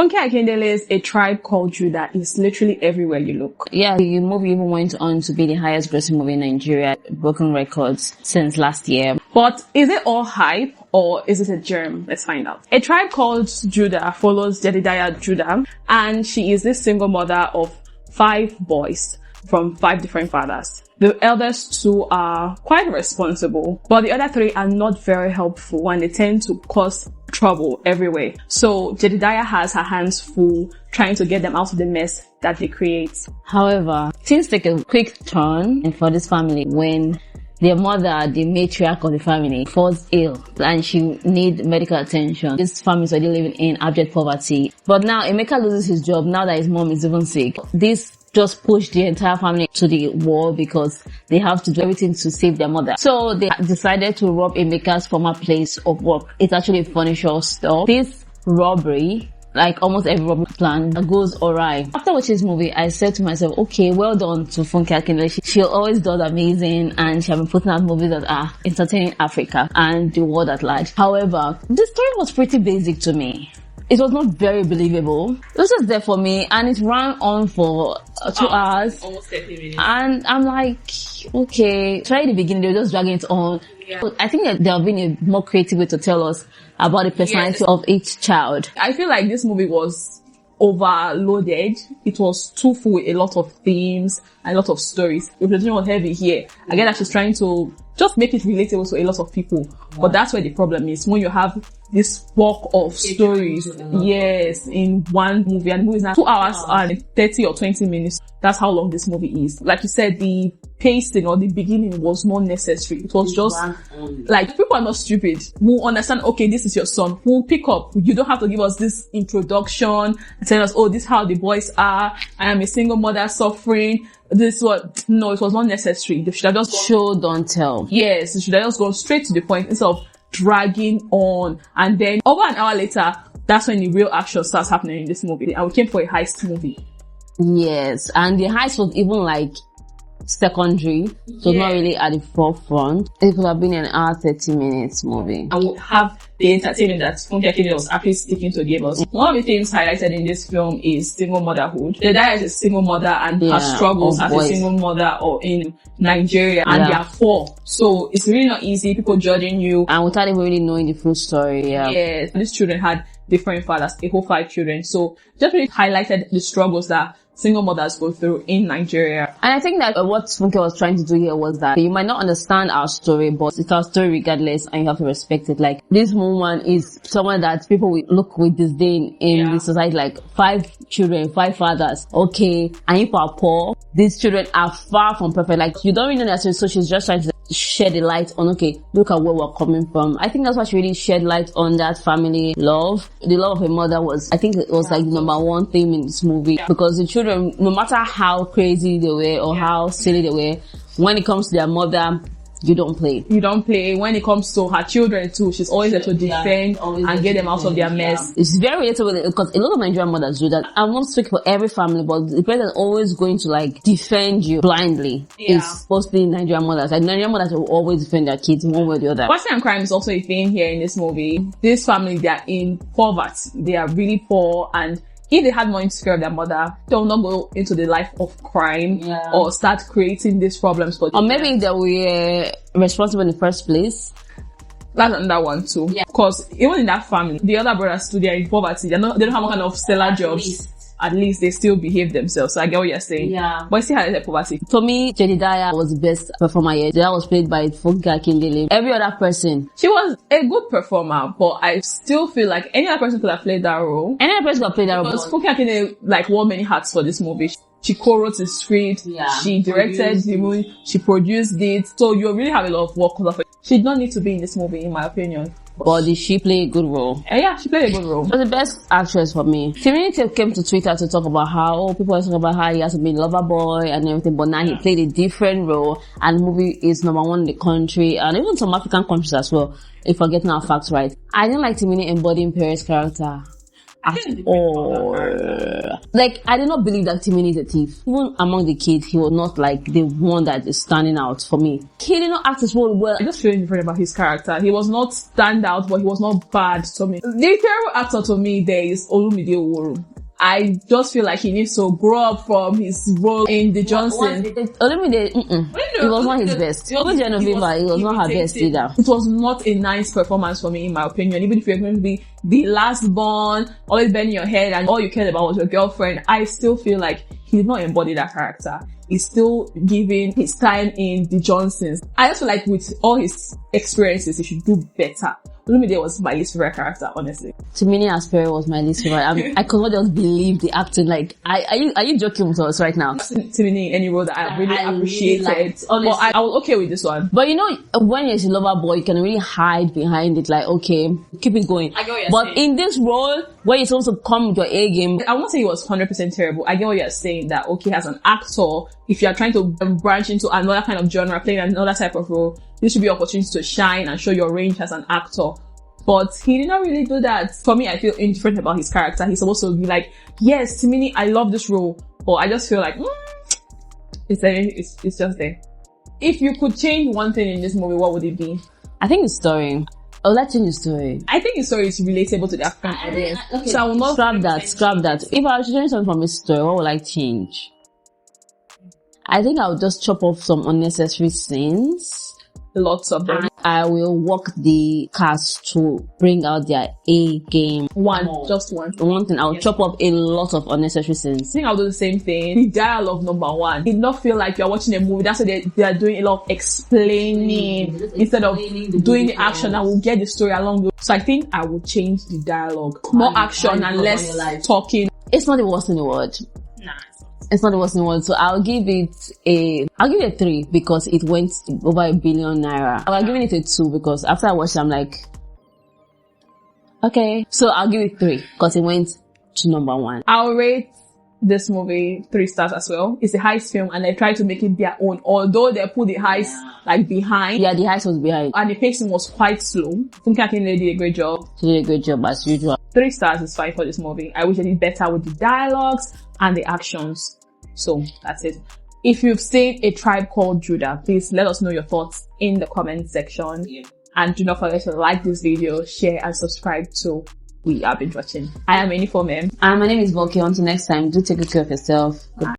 Funke Akindele's A Tribe Called Judah is literally everywhere you look. Yeah, the movie even went on to be the highest grossing movie in Nigeria, broken records since last year. But is it all hype or is it a germ? Let's find out. A Tribe Called Judah follows Jedediah Judah, and she is this single mother of 5 boys from 5 different fathers. The eldest 2 are quite responsible, but the other 3 are not very helpful and they tend to cause trouble everywhere. So Jedediah has her hands full trying to get them out of the mess that they create. However, things take a quick turn for this family when their mother, the matriarch of the family, falls ill and she needs medical attention. This family is already living in abject poverty. But now Emeka loses his job now that his mom is even sick. This just pushed the entire family to the wall because they have to do everything to save their mother. So they decided to rob Emeka's former place of work. It's actually a furniture store. This robbery, like almost every robbery plan, goes awry. After watching this movie, I said to myself, okay, well done to Funke Akindele. She always does amazing and she has been putting out movies that are entertaining Africa and the world at large. However, the story was pretty basic to me. It was not very believable. It was just there for me and it ran on for 2 hours. Almost 30 minutes. And I'm like, okay, try the beginning, they were just dragging it on. Yeah. I think that there have been a more creative way to tell us about the personality of each child. I feel like this movie was overloaded. It was too full with a lot of themes and a lot of stories. The presentation was heavy here. I get that she's trying to just make it relatable to a lot of people. But that's where the problem is. When you have this bulk of stories, yes, in one movie, and the movie is now 2 hours and 30 or 20 minutes. That's how long this movie is. Like you said, the pacing or the beginning was not necessary. It was just like, people are not stupid. We'll understand, okay, this is your son. We'll pick up. You don't have to give us this introduction and tell us, oh, this is how the boys are. I am a single mother suffering. This what? No, it was not necessary. They should have just show, don't tell. Yes, it should have just gone straight to the point instead of dragging on. And then over an hour later, that's when the real action starts happening in this movie. And we came for a heist movie. Yes, and the heist was even like secondary, so not really at the forefront. It could have been an hour 30 minutes movie. I would have the entertainment that Funke Akindele was actually sticking to give us. One of the things highlighted in this film is single motherhood. The dad is a single mother and her struggles as a single mother or in Nigeria, and they are 4. So it's really not easy, people judging you. And without even really knowing the full story, Yes, these children had different fathers, a whole 5 children. So just really highlighted the struggles that single mothers go through in Nigeria. And I think that what Funke was trying to do here was that you might not understand our story, but it's our story regardless and you have to respect it. Like, this woman is someone that people will look with disdain in the society, like 5 children, 5 fathers. Okay, and if are poor, these children are far from perfect. Like, you don't really know that story, so she's just trying to shed the light on, okay, look at where we're coming from. I think that's why she really shed light on that family love. The love of her mother was, I think it was like the number 1 theme in this movie, because the children, no matter how crazy they were or how silly they were, when it comes to their mother, you don't play. You don't play. When it comes to her children too, she's always there to defend and get them out of their mess. It's very relatable because a lot of Nigerian mothers do that. I'm not speaking for every family, but the person is always going to like defend you blindly. It's mostly Nigerian mothers. Like, Nigerian mothers will always defend their kids one way or the other. Poverty and crime is also a thing here in this movie. This family, they are in poverty. They are really poor, and if they had more insecure of their mother, they will not go into the life of crime or start creating these problems for them. Or maybe they were responsible in the first place. That's another one too. Because even in that family, the other brothers too, they are in poverty. They don't have one kind of stellar jobs. At least they still behave themselves. So I get what you're saying. But still had a poverty. For me, Jedediah was the best performer yet. That was played by Funke Akindele. Every other person, she was a good performer, but I still feel like any other person could have played that role. Any other person could have played that role. Because Funke Akindele like wore many hats for this movie. She co-wrote the script, she directed the movie, she produced it. So you really have a lot of work. She did not need to be in this movie, in my opinion. But did she play a good role? Yeah, she played a good role. She was the best actress for me. Timini came to Twitter to talk about how people are talking about how he has to be a lover boy and everything, but now he played a different role, and the movie is number 1 in the country and even some African countries as well, if we're getting our facts right. I didn't like Timini embodying Perez's character. at all. Like, I did not believe that Timini is a thief. Even among the kids, he was not like the one that is standing out for me. He did not act his role well. I just feel different about his character. He was not standout, but he was not bad to me. The terrible actor to me there is Olumide Oworu. I just feel like he needs to grow up from his role in the Johnson. Olumide, it was not his best. Even Genoveva, it was not her best either. It was not a nice performance for me, in my opinion. Even if you're going to be the last born, always bending your head, and all you cared about was your girlfriend, I still feel like he did not embody that character. He's still giving his time in the Johnsons. I just feel like with all his experiences, he should do better. Olumide was my least favorite character, honestly. Timini Asperi was my least favorite. I could not just believe the acting. Like, are you joking with us right now? Timini in any role that I really appreciated. Really but I was okay with this one. But you know, when you're a lover boy, you can really hide behind it. Like, okay, keep it going. I get what you're but saying. In this role, where you're supposed to come with your A game, I won't say he was 100% terrible. I get what you're saying, that okay, as an actor, if you're trying to branch into another kind of genre, playing another type of role, this should be an opportunity to shine and show your range as an actor. But he did not really do that. For me, I feel indifferent about his character. He's supposed to be like, yes, Timini, I love this role. But I just feel like, it's just there. If you could change one thing in this movie, what would it be? I think the story. Oh, let's change the story. I think the story is relatable to the African audience. Okay. So I will not scrap that. If I was to change something from this story, what would I change? I think I would just chop off some unnecessary scenes. Lots of them. I will work the cast to bring out their A game. Just one. One thing, I'll chop up a lot of unnecessary scenes. I think I'll do the same thing. The dialogue, number one. It did not feel like you're watching a movie. That's why they are doing a lot of explaining instead of doing the action that will get the story along. So I think I will change the dialogue. More action and less talking. It's not the worst in the world. It's not the worst in the world. So I'll give it a 3 because it went over ₦1 billion. I'm giving it a 2 because after I watched it, I'm like, okay. So I'll give it 3 because it went to number 1. I'll rate this movie 3 stars as well. It's a heist film and they try to make it their own. Although they put the heist like behind. Yeah, the heist was behind. And the pacing was quite slow. Funke Akindele did a great job. She did a great job as usual. 3 stars is fine for this movie. I wish I did better with the dialogues and the actions. So that's it. If you've seen A Tribe Called Judah, please let us know your thoughts in the comment section. Yeah. And do not forget to like this video, share and subscribe to We Are Binge Watching. I am Umeh. And my name is Funke. Until next time, do take good care of yourself. Goodbye.